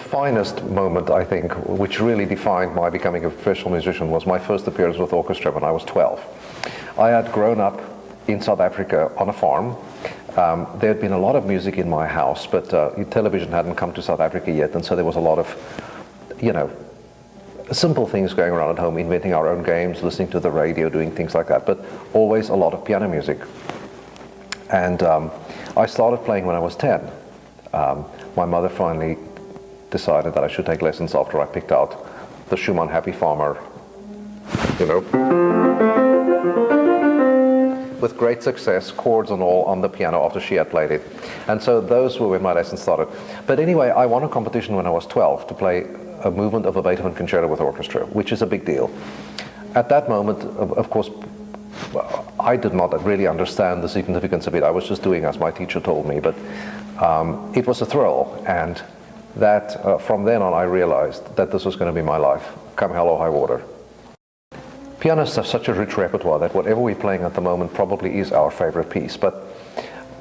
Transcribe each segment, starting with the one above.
finest moment, I think, which really defined my becoming a professional musician was my first appearance with orchestra when I was 12. I had grown up in South Africa on a farm. There had been a lot of music in my house, but television hadn't come to South Africa yet, and so there was a lot of, simple things going around at home, inventing our own games, listening to the radio, doing things like that, but always a lot of piano music. And I started playing when I was 10. My mother finally decided that I should take lessons after I picked out the Schumann Happy Farmer, with great success, chords and all, on the piano after she had played it. And so those were when my lessons started. But anyway, I won a competition when I was 12 to play a movement of a Beethoven concerto with orchestra, which is a big deal. At that moment, of course, I did not really understand the significance of it. I was just doing as my teacher told me, but it was a thrill. And that, from then on, I realized that this was going to be my life, come hell or high water. Pianists have such a rich repertoire that whatever we're playing at the moment probably is our favorite piece. But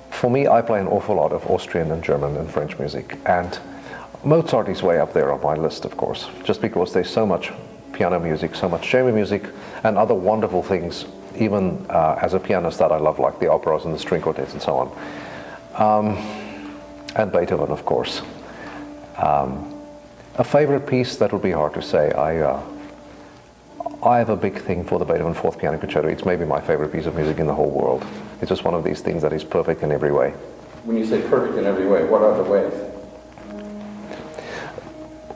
for me, I play an awful lot of Austrian and German and French music. And Mozart is way up there on my list, of course, just because there's so much piano music, so much chamber music, and other wonderful things, even as a pianist, that I love, like the operas and the string quartets and so on. And Beethoven, of course. A favorite piece, that would be hard to say. I have a big thing for the Beethoven Fourth Piano Concerto. It's maybe my favorite piece of music in the whole world. It's just one of these things that is perfect in every way. When you say perfect in every way, what are the ways?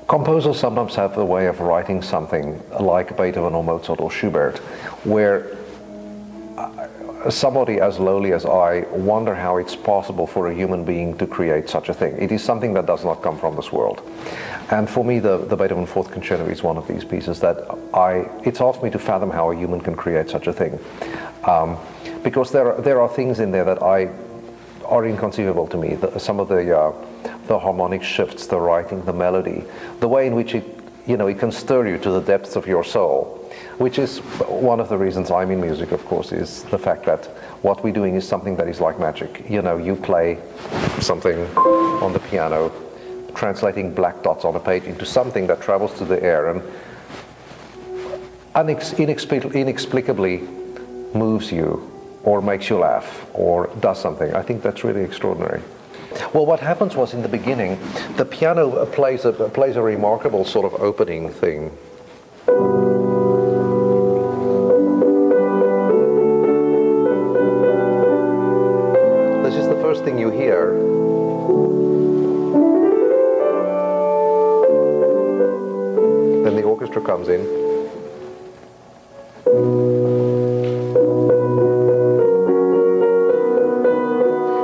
Composers sometimes have the way of writing something like Beethoven or Mozart or Schubert, where somebody as lowly as I wonder how it's possible for a human being to create such a thing. It is something that does not come from this world. And for me, the Beethoven Fourth Concerto is one of these pieces that it's hard for me to fathom how a human can create such a thing. Because there are things in there that are inconceivable to me. Some of the harmonic shifts, the writing, the melody, the way in which it can stir you to the depths of your soul, which is one of the reasons I'm in music, of course, is the fact that what we're doing is something that is like magic. You play something on the piano, translating black dots on a page into something that travels through the air and inexplicably moves you or makes you laugh or does something. I think that's really extraordinary. Well, what happens was, in the beginning, the piano plays a remarkable sort of opening thing. This is the first thing you hear. Then the orchestra comes in.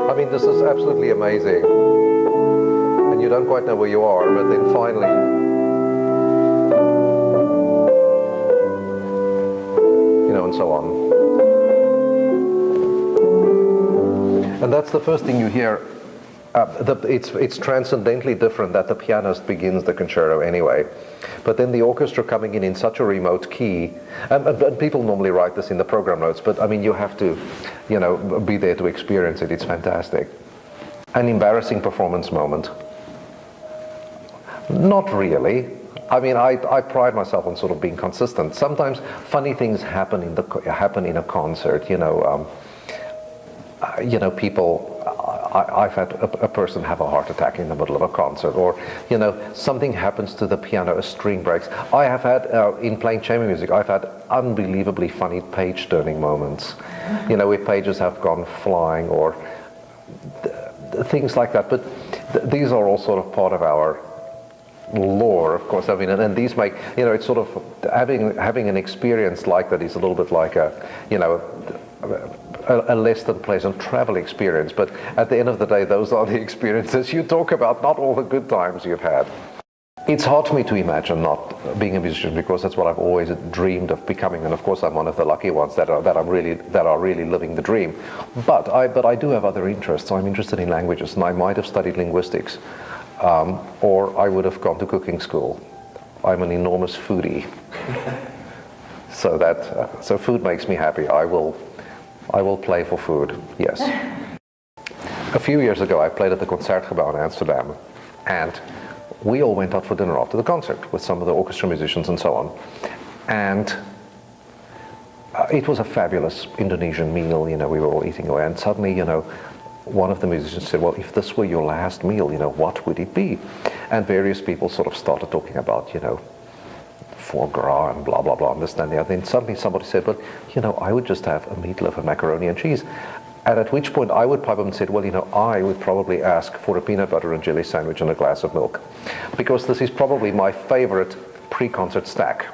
I mean, this is absolutely amazing. And you don't quite know where you are, but then finally, and so on. And that's the first thing you hear. It's transcendently different that the pianist begins the concerto anyway. But then the orchestra coming in such a remote key, and people normally write this in the program notes, but I mean, you have to, be there to experience it. It's fantastic. An embarrassing performance moment. Not really. I mean, I pride myself on sort of being consistent. Sometimes funny things happen in a concert. People. I've had a person have a heart attack in the middle of a concert, or something happens to the piano, a string breaks. I have had in playing chamber music, I've had unbelievably funny page turning moments, where pages have gone flying or things like that. But these are all sort of part of our lore, of course. I mean, and these make it's sort of having an experience like that is a little bit like a less than pleasant travel experience, but at the end of the day, those are the experiences you talk about, not all the good times you've had. It's hard for me to imagine not being a musician, because that's what I've always dreamed of becoming, and of course I'm one of the lucky ones that are really living the dream. But I do have other interests. I'm interested in languages, and I might have studied linguistics, or I would have gone to cooking school. I'm an enormous foodie, so food makes me happy. I will play for food, yes. A few years ago, I played at the Concertgebouw in Amsterdam, and we all went out for dinner after the concert with some of the orchestra musicians and so on. And it was a fabulous Indonesian meal, you know, we were all eating away, and suddenly, you know, one of the musicians said, well, if this were your last meal, you know, what would it be? And various people sort of started talking about, you know, foie gras and blah, blah, blah, and this and that. Then suddenly somebody said, well, you know, I would just have a meatloaf and macaroni and cheese. And at which point I would pipe up and said, well, you know, I would probably ask for a peanut butter and jelly sandwich and a glass of milk, because this is probably my favorite pre-concert snack.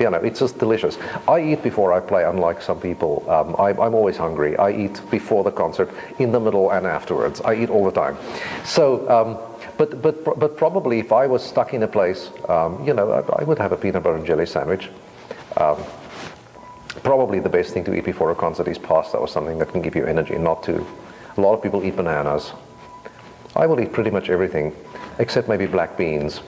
You know, it's just delicious. I eat before I play, unlike some people. I'm always hungry. I eat before the concert, in the middle, and afterwards. I eat all the time. So, but probably if I was stuck in a place, you know, I would have a peanut butter and jelly sandwich. Probably the best thing to eat before a concert is pasta or something that can give you energy, not to. A lot of people eat bananas. I will eat pretty much everything, except maybe black beans.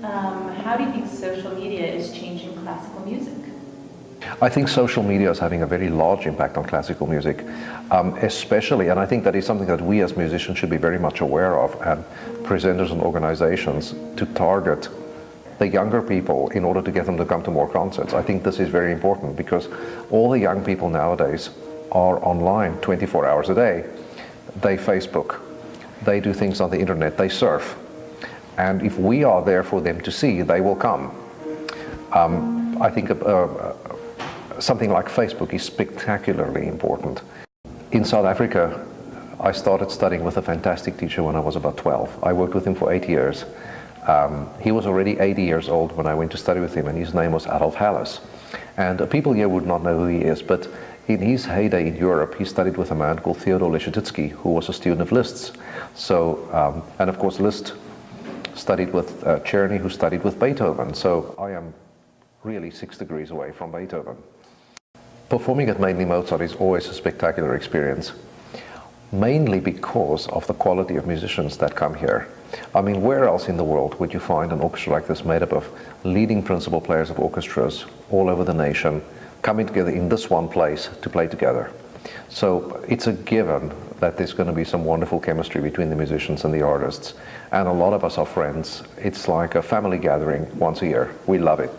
How do you think social media is changing classical music? I think social media is having a very large impact on classical music, especially, and I think that is something that we as musicians should be very much aware of, and presenters and organizations, to target the younger people in order to get them to come to more concerts. I think this is very important, because all the young people nowadays are online 24 hours a day. They Facebook, they do things on the internet, they surf. And if we are there for them to see, they will come. I think something like Facebook is spectacularly important. In South Africa, I started studying with a fantastic teacher when I was about 12. I worked with him for 8 years. He was already 80 years old when I went to study with him, and his name was Adolf Halles. And people here would not know who he is, but in his heyday in Europe, he studied with a man called Theodor Leschetizky, who was a student of Liszt's. So, and of course Liszt studied with Czerny, who studied with Beethoven. So I am really 6 degrees away from Beethoven. Performing at mainly Mozart is always a spectacular experience, mainly because of the quality of musicians that come here. I mean, where else in the world would you find an orchestra like this made up of leading principal players of orchestras all over the nation, coming together in this one place to play together? So it's a given that there's going to be some wonderful chemistry between the musicians and the artists. And a lot of us are friends. It's like a family gathering once a year. We love it.